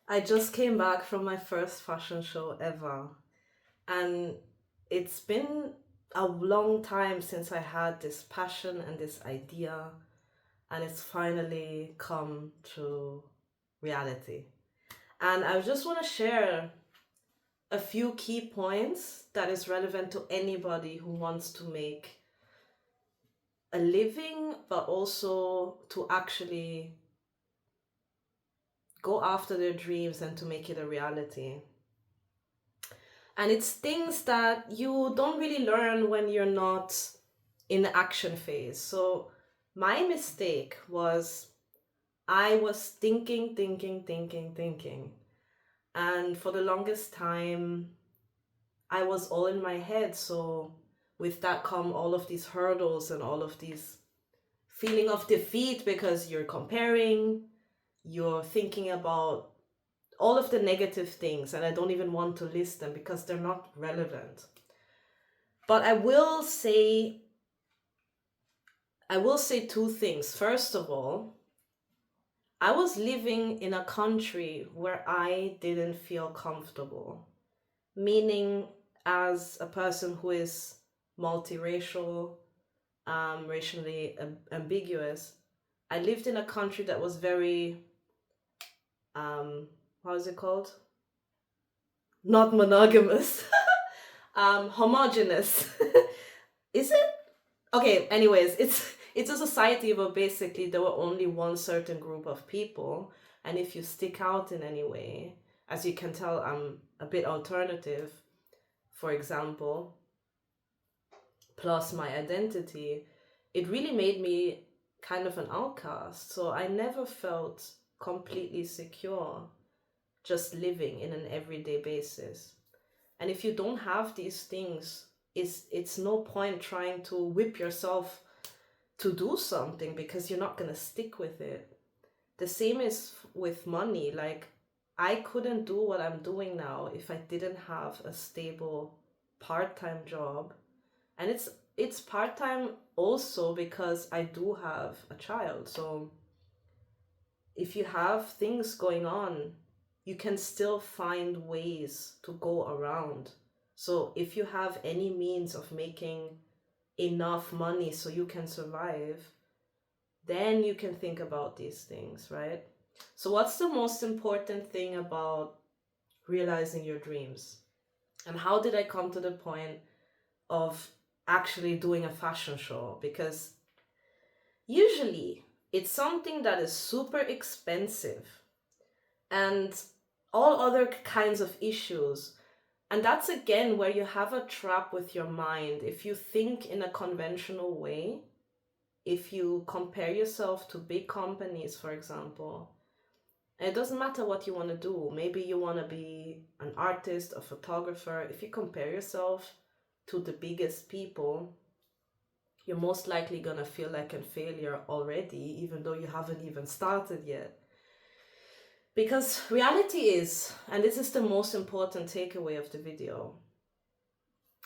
I just came back from my first fashion show ever, and it's been a long time since I had this passion and this idea, and it's finally come to reality. And I just want to share a few key points that is relevant to anybody who wants to make a living, but also to actually go after their dreams and to make it a reality. And it's things that you don't really learn when you're not in the action phase. So my mistake was I was thinking. And for the longest time, I was all in my head. So with that come all of these hurdles and all of these feeling of defeat because you're comparing, you're thinking about all of the negative things, and I don't even want to list them because they're not relevant. But I will say two things. First of all, I was living in a country where I didn't feel comfortable, meaning as a person who is multiracial, racially ambiguous, I lived in a country that was very, how is it called? Not monogamous, homogenous. Is it? Okay, anyways, it's a society where basically there were only one certain group of people, and if you stick out in any way, as you can tell, I'm a bit alternative, for example, plus my identity, it really made me kind of an outcast. So I never felt completely secure just living in an everyday basis. And if you don't have these things, it's no point trying to whip yourself to do something because you're not going to stick with it. The same is with money. Like, I couldn't do what I'm doing now if I didn't have a stable part-time job. And it's part-time also because I do have a child. So if you have things going on, you can still find ways to go around. So if you have any means of making enough money so you can survive, then you can think about these things, right? So, what's the most important thing about realizing your dreams? And how did I come to the point of actually doing a fashion show? Because usually it's something that is super expensive and all other kinds of issues. And that's again where you have a trap with your mind. If you think in a conventional way, if you compare yourself to big companies, for example, and it doesn't matter what you want to do. Maybe you want to be an artist, a photographer. If you compare yourself to the biggest people, you're most likely going to feel like a failure already, even though you haven't even started yet. Because reality is, and this is the most important takeaway of the video,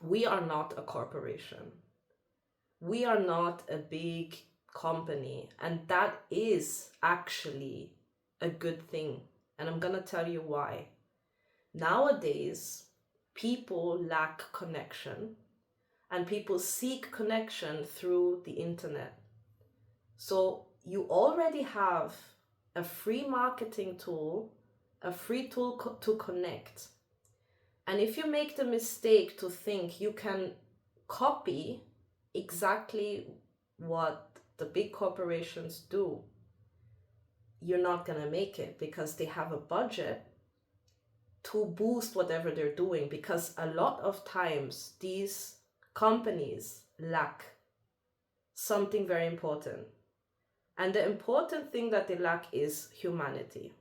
we are not a corporation. We are not a big company. And that is actually a good thing. And I'm going to tell you why. Nowadays, people lack connection and people seek connection through the internet. So you already have a free marketing tool, a free tool to connect. And if you make the mistake to think you can copy exactly what the big corporations do, you're not going to make it because they have a budget to boost whatever they're doing, because a lot of times these companies lack something very important. And the important thing that they lack is humanity.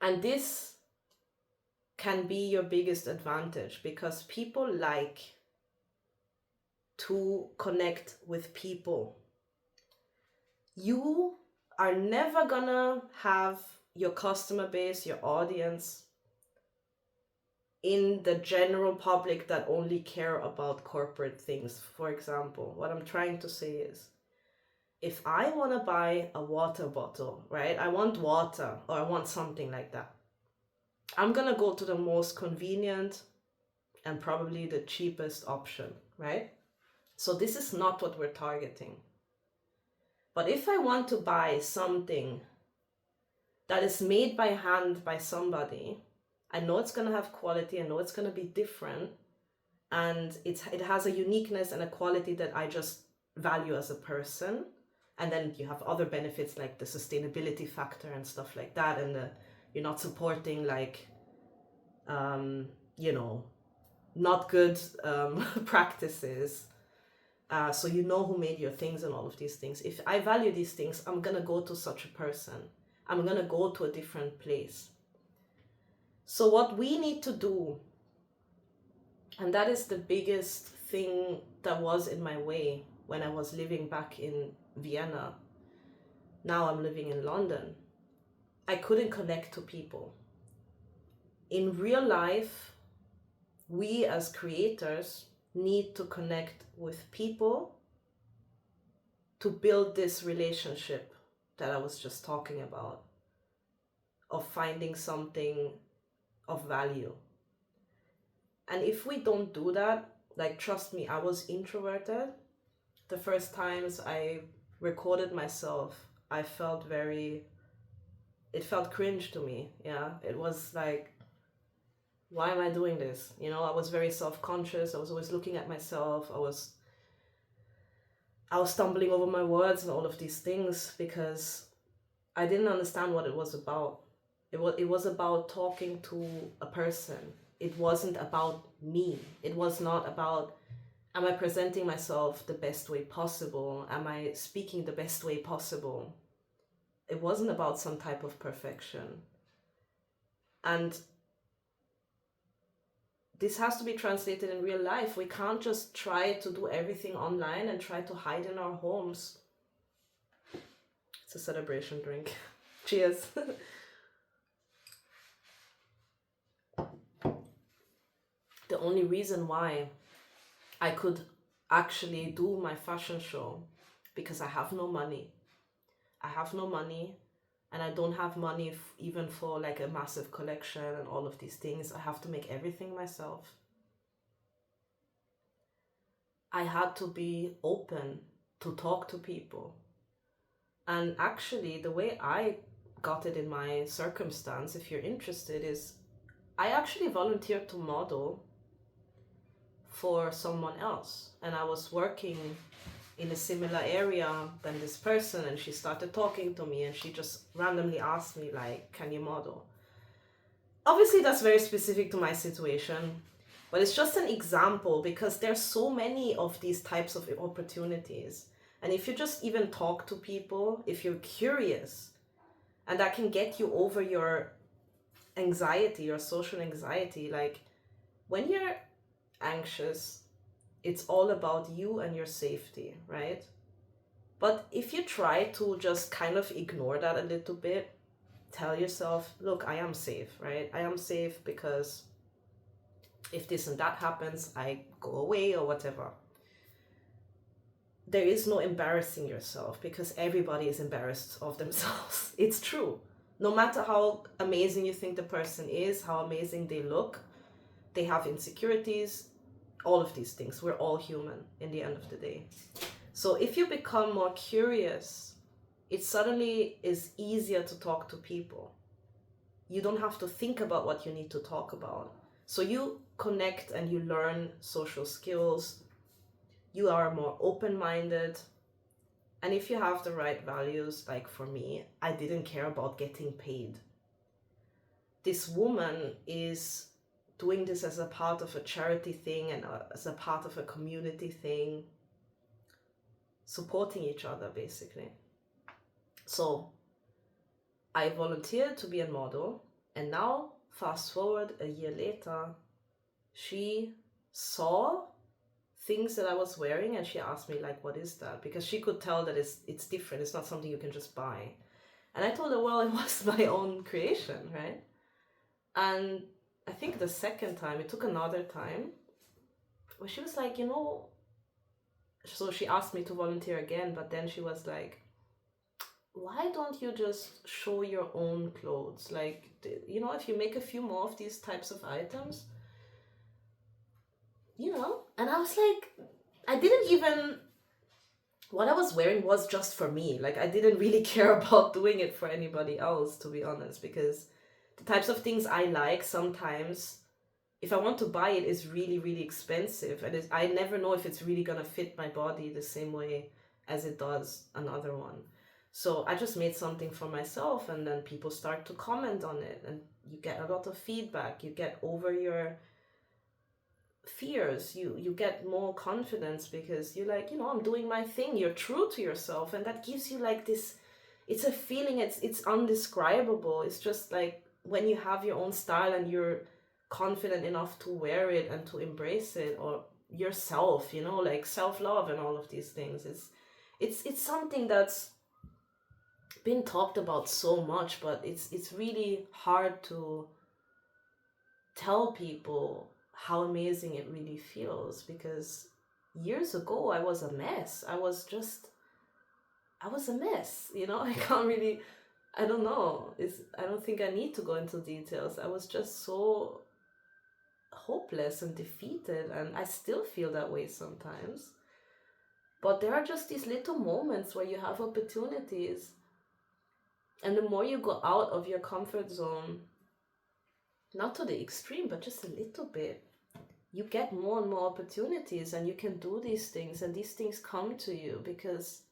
And this can be your biggest advantage because people like to connect with people. You are never gonna have your customer base, your audience, in the general public that only care about corporate things. For example, what I'm trying to say is, if I want to buy a water bottle, right? I want water or I want something like that. I'm going to go to the most convenient and probably the cheapest option, right? So this is not what we're targeting. But if I want to buy something that is made by hand by somebody, I know it's going to have quality, I know it's going to be different, and it has a uniqueness and a quality that I just value as a person. And then you have other benefits like the sustainability factor and stuff like that, and you're not supporting like you know, not good practices. So you know who made your things and all of these things. If I value these things, I'm gonna go to such a person. I'm gonna go to a different place. So what we need to do, and that is the biggest thing that was in my way when I was living back in Vienna. Now I'm living in London. I couldn't connect to people. In real life, we as creators need to connect with people to build this relationship that I was just talking about, of finding something of value. And if we don't do that, like, trust me, I was introverted. The first times I recorded myself, I felt it felt cringe to me. Yeah, it was like, why am I doing this? You know, I was very self-conscious. I was always looking at myself. I was stumbling over my words and all of these things because I didn't understand what it was about. It was about talking to a person. It wasn't about me. It was not about, am I presenting myself the best way possible? Am I speaking the best way possible? It wasn't about some type of perfection. And this has to be translated in real life. We can't just try to do everything online and try to hide in our homes. It's a celebration drink. Cheers. The only reason why I could actually do my fashion show, because I have no money. I have no money, and I don't have money even for like a massive collection and all of these things. I have to make everything myself. I had to be open to talk to people. And actually, the way I got it in my circumstance, if you're interested, is I actually volunteered to model for someone else. And I was working in a similar area than this person, and she started talking to me, and she just randomly asked me, like, can you model? Obviously, that's very specific to my situation, but it's just an example because there's so many of these types of opportunities. And if you just even talk to people, if you're curious, and that can get you over your anxiety, your social anxiety. Like, when you're anxious, it's all about you and your safety, right? But if you try to just kind of ignore that a little bit, tell yourself, look, I am safe, right? I am safe because if this and that happens, I go away or whatever. There is no embarrassing yourself because everybody is embarrassed of themselves. It's true. No matter how amazing you think the person is, how amazing they look, they have insecurities, all of these things. We're all human in the end of the day. So if you become more curious, it suddenly is easier to talk to people. You don't have to think about what you need to talk about. So you connect and you learn social skills. You are more open-minded. And if you have the right values, like for me, I didn't care about getting paid. This woman is doing this as a part of a charity thing and as a part of a community thing, supporting each other basically. So I volunteered to be a model, and now fast forward a year later, she saw things that I was wearing and she asked me, like, what is that? Because she could tell that it's different, it's not something you can just buy. And I told her, well, it was my own creation, right? And I think the second time, it took another time, where she was like, you know, so she asked me to volunteer again, but then she was like, why don't you just show your own clothes? Like, if you make a few more of these types of items, And I was like, I didn't even, what I was wearing was just for me. Like, I didn't really care about doing it for anybody else, to be honest, because the types of things I like sometimes, if I want to buy it, is really, really expensive. And I never know if it's really going to fit my body the same way as it does another one. So I just made something for myself, and then people start to comment on it, and you get a lot of feedback. You get over your fears, you get more confidence because you're like, I'm doing my thing. You're true to yourself, and that gives you like this, it's a feeling, it's undescribable. It's just like when you have your own style and you're confident enough to wear it and to embrace it, or yourself, like self-love and all of these things. It's something that's been talked about so much, but it's really hard to tell people how amazing it really feels, because years ago I was a mess. I was a mess, I can't really, I don't know. I don't think I need to go into details. I was just so hopeless and defeated, and I still feel that way sometimes. But there are just these little moments where you have opportunities, and the more you go out of your comfort zone, not to the extreme, but just a little bit, you get more and more opportunities, and you can do these things, and these things come to you because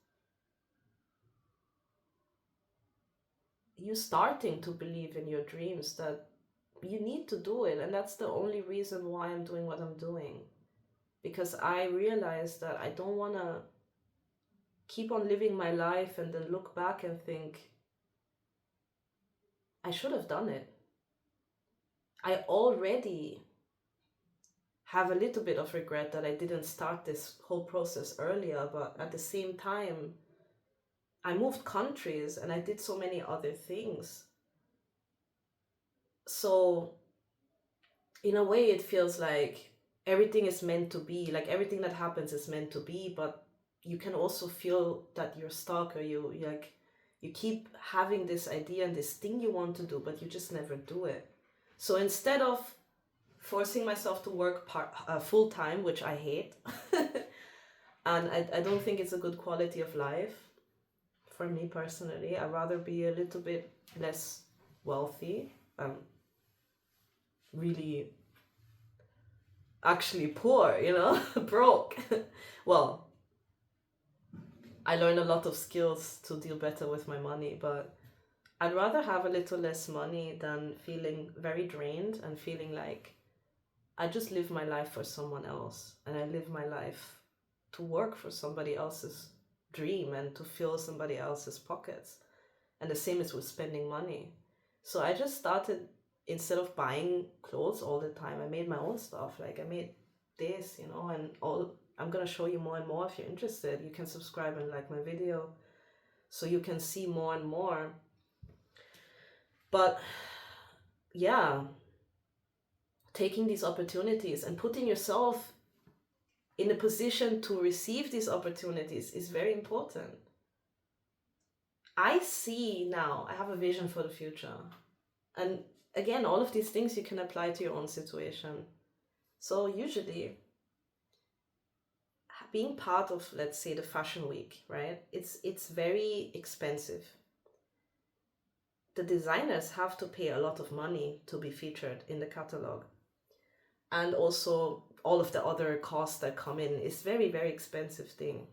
you're starting to believe in your dreams, that you need to do it. And that's the only reason why I'm doing what I'm doing, because I realize that I don't want to keep on living my life and then look back and think, I should have done it. I already have a little bit of regret that I didn't start this whole process earlier, but at the same time, I moved countries and I did so many other things. So, in a way, it feels like everything is meant to be, like everything that happens is meant to be, but you can also feel that you're stuck, or you keep having this idea and this thing you want to do, but you just never do it. So instead of forcing myself to work full time, which I hate, and I don't think it's a good quality of life for me personally. I'd rather be a little bit less wealthy, really actually poor, broke. Well, I learned a lot of skills to deal better with my money, but I'd rather have a little less money than feeling very drained and feeling like I just live my life for someone else, and I live my life to work for somebody else's dream and to fill somebody else's pockets. And the same is with spending money. So I just started, instead of buying clothes all the time, I made my own stuff. Like I made this, and I'm gonna show you more and more. If you're interested, you can subscribe and like my video so you can see more and more. But yeah, taking these opportunities and putting yourself in a position to receive these opportunities is very important. I see now, I have a vision for the future. And again, all of these things you can apply to your own situation. So usually, being part of, let's say, the fashion week, right? It's very expensive. The designers have to pay a lot of money to be featured in the catalog. And also all of the other costs that come in is very, very expensive thing.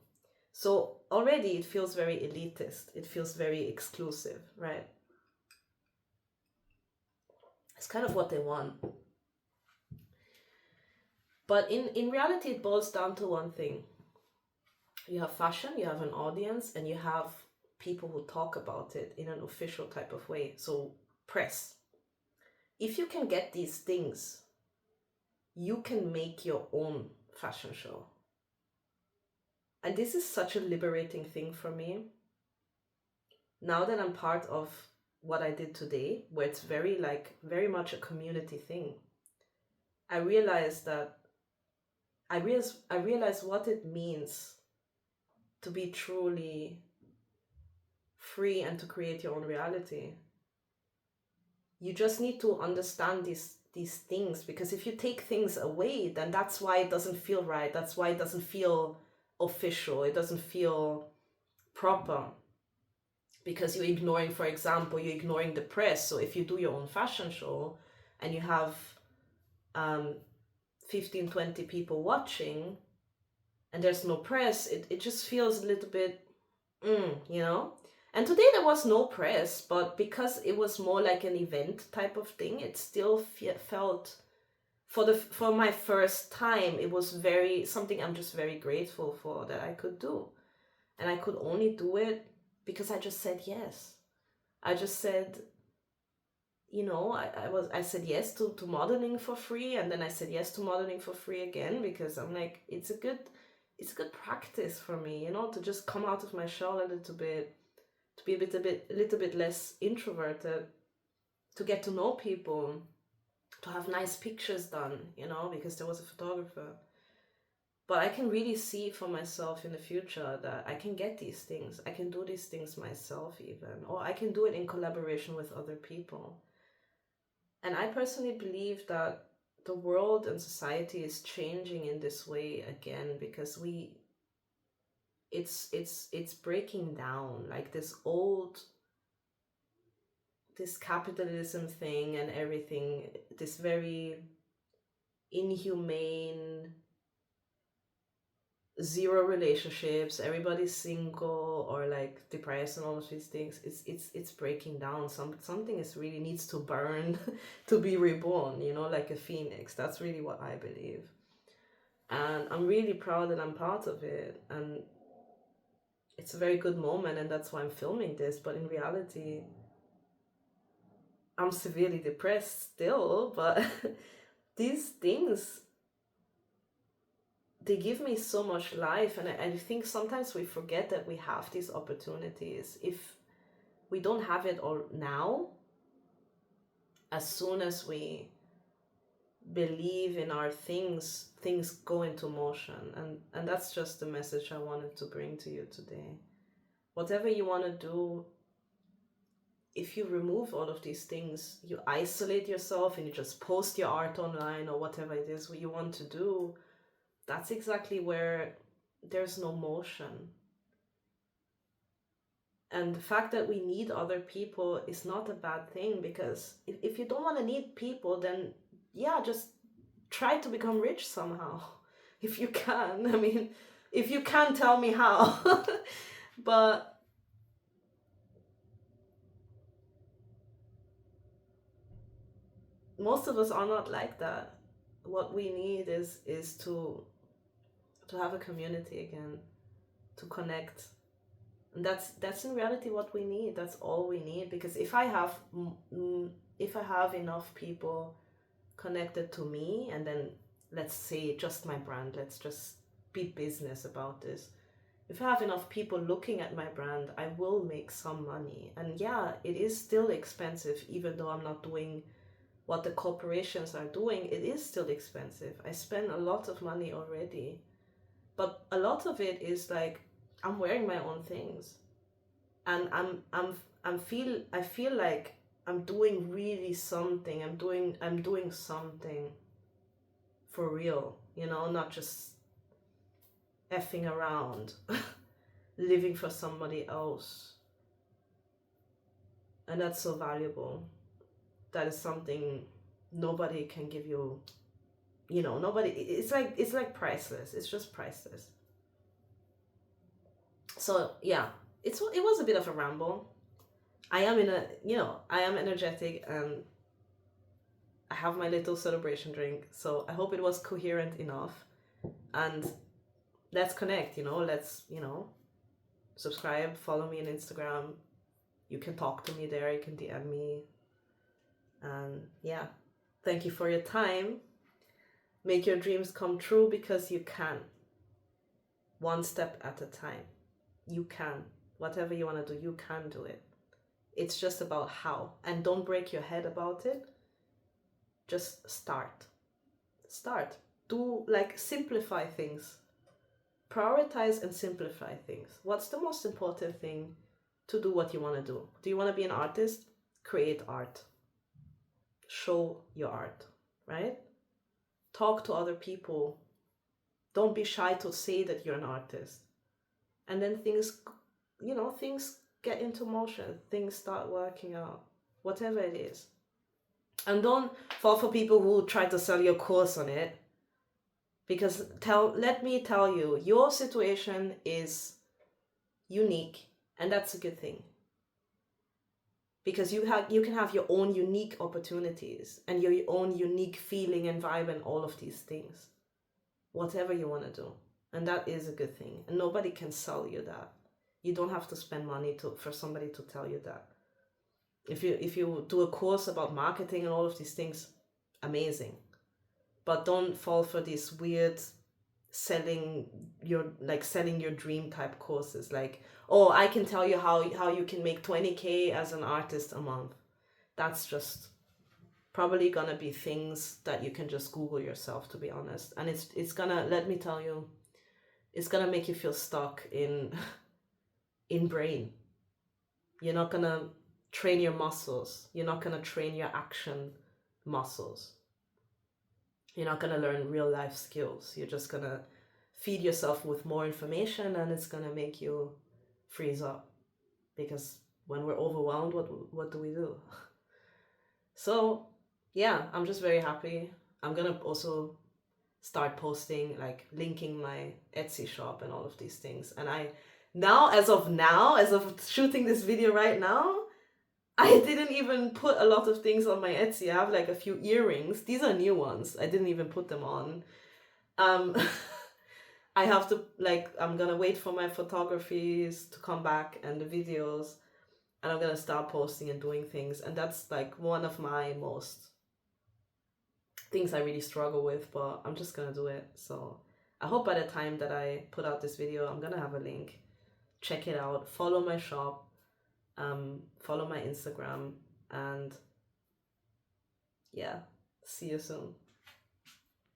So already it feels very elitist. It feels very exclusive, right? It's kind of what they want. But in reality, it boils down to one thing. You have fashion, you have an audience, and you have people who talk about it in an official type of way. So press. If you can get these things, you can make your own fashion show. And this is such a liberating thing for me. Now that I'm part of what I did today, where it's very much a community thing, I realize what it means to be truly free and to create your own reality. You just need to understand these things, because if you take things away, then that's why it doesn't feel right. That's why it doesn't feel official. It doesn't feel proper, because you're ignoring, for example, you're ignoring the press. So if you do your own fashion show and you have 15-20 people watching and there's no press, it just feels a little bit you know. And today there was no press, but because it was more like an event type of thing, it still felt, for my first time, it was very something I'm just very grateful for that I could do. And I could only do it because I just said yes. I just said, you know, I said yes to modeling for free, and then I said yes to modeling for free again, because I'm like, it's a good practice for me, you know, to just come out of my shell a little bit, to be a little bit less introverted, to get to know people, to have nice pictures done, you know, because there was a photographer. But I can really see for myself in the future that I can get these things. I can do these things myself even, or I can do it in collaboration with other people. And I personally believe that the world and society is changing in this way again, because it's breaking down, like this capitalism thing and everything, this very inhumane, zero relationships, everybody's single or like depressed and all of these things. It's breaking down. Something is really needs to burn to be reborn, you know, like a phoenix. That's really what I believe. And I'm really proud that I'm part of it. And it's a very good moment, and that's why I'm filming this. But in reality, I'm severely depressed still, but these things, they give me so much life. And I think sometimes we forget that we have these opportunities. If we don't have it all now, as soon as we believe in our things go into motion. And that's just the message I wanted to bring to you today. Whatever you want to do, if you remove all of these things, you isolate yourself and you just post your art online or whatever it is what you want to do, that's exactly where there's no motion. And the fact that we need other people is not a bad thing, because if you don't want to need people, then yeah, just try to become rich somehow. If you can. I mean, if you can, tell me how. But most of us are not like that. What we need is to have a community again, to connect. And that's in reality what we need. That's all we need. Because if I have enough people connected to me, and then let's say just my brand, let's just be business about this. If I have enough people looking at my brand, I will make some money. And yeah, it is still expensive, even though I'm not doing what the corporations are doing. It is still expensive. I spend a lot of money already, but a lot of it is like, I'm wearing my own things, and I feel like I'm doing really something. I'm doing something for real, you know, not just effing around, living for somebody else. And that's so valuable. That is something nobody can give you, you know, nobody, it's like priceless. It's just priceless. So yeah, it was a bit of a ramble. I am I am energetic, and I have my little celebration drink, so I hope it was coherent enough. And let's connect, let's, subscribe, follow me on Instagram. You can talk to me there, you can DM me. And yeah, thank you for your time. Make your dreams come true, because you can. One step at a time. You can. Whatever you want to do, you can do it. It's just about how. And don't break your head about it. Just start. Do, simplify things. prioritize and simplify things. What's the most important thing to do what you want to do? Do you want to be an artist? Create art. Show your art, right? Talk to other people. Don't be shy to say that you're an artist. And then things, things get into motion. Things start working out, whatever it is. And don't fall for people who try to sell you a course on it. Because let me tell you, your situation is unique, and that's a good thing. Because you can have your own unique opportunities and your own unique feeling and vibe and all of these things. Whatever you want to do. And that is a good thing. And nobody can sell you that. You don't have to spend money for somebody to tell you that. If you do a course about marketing and all of these things, amazing. But don't fall for these weird selling your dream type courses. Like, oh, I can tell you how you can make 20K as an artist a month. That's just probably gonna be things that you can just Google yourself, to be honest. And it's gonna, let me tell you, it's gonna make you feel stuck in brain. You're not gonna train your muscles. You're not gonna train your action muscles. You're not gonna learn real life skills. You're just gonna feed yourself with more information, and it's gonna make you freeze up. Because when we're overwhelmed, what do we do? So yeah, I'm just very happy. I'm gonna also start posting, like linking my Etsy shop and all of these things. And as of shooting this video right now, I didn't even put a lot of things on my Etsy. I have like a few earrings. These are new ones. I didn't even put them on. I have to, I'm gonna wait for my photographies to come back and the videos, and I'm gonna start posting and doing things. And that's like one of my most things I really struggle with, but I'm just gonna do it. So I hope by the time that I put out this video, I'm gonna have a link. Check it out. Follow my shop. Follow my Instagram. And yeah, see you soon.